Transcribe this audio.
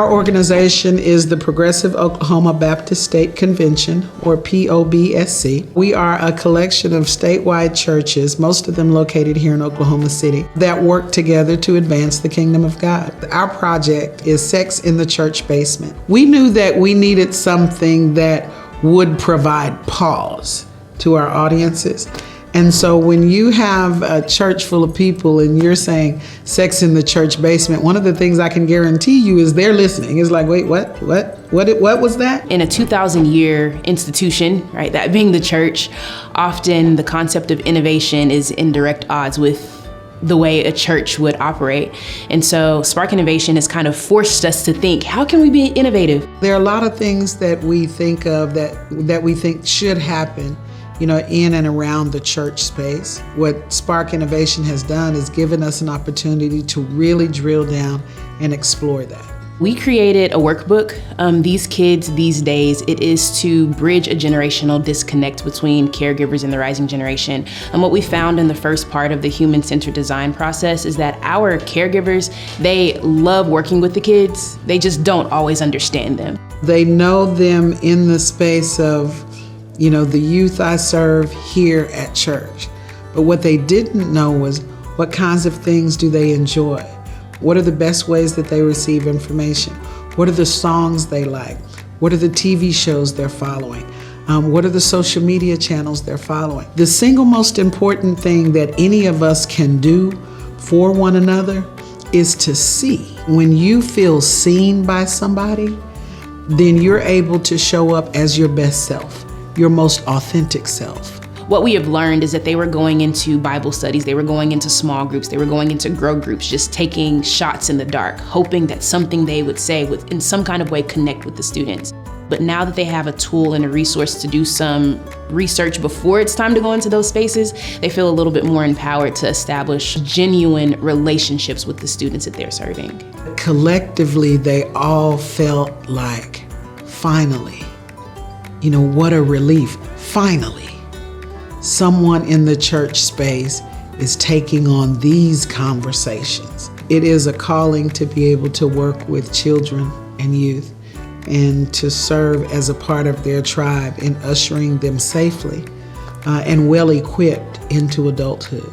Our organization is the Progressive Oklahoma Baptist State Convention, or POBSC. We are a collection of statewide churches, most of them located here in Oklahoma City, that work together to advance the kingdom of God. Our project is Sex in the Church Basement. We knew that we needed something that would provide pause to our audiences. And so when you have a church full of people and you're saying sex in the church basement, one of the things I can guarantee you is they're listening. It's like, wait, what was that? In a 2,000-year institution, right, that being the church, often the concept of innovation is in direct odds with the way a church would operate. And so Spark Innovation has kind of forced us to think, how can we be innovative? There are a lot of things that we think of that we think should happen, in and around the church space. What Spark Innovation has done is given us an opportunity to really drill down and explore that. We created a workbook. These kids these days, it is to bridge a generational disconnect between caregivers and the rising generation. And what we found in the first part of the human-centered design process is that our caregivers, they love working with the kids. They just don't always understand them. They know them in the space of the youth I serve here at church. But what they didn't know was what kinds of things do they enjoy? What are the best ways that they receive information? What are the songs they like? What are the TV shows they're following? What are the social media channels they're following? The single most important thing that any of us can do for one another is to see. When you feel seen by somebody, then you're able to show up as your best self, your most authentic self. What we have learned is that they were going into Bible studies, they were going into small groups, they were going into grow groups, just taking shots in the dark, hoping that something they would say would in some kind of way connect with the students. But now that they have a tool and a resource to do some research before it's time to go into those spaces, they feel a little bit more empowered to establish genuine relationships with the students that they're serving. Collectively, they all felt like, finally, what a relief. Finally, someone in the church space is taking on these conversations. It is a calling to be able to work with children and youth and to serve as a part of their tribe in ushering them safely and well-equipped into adulthood.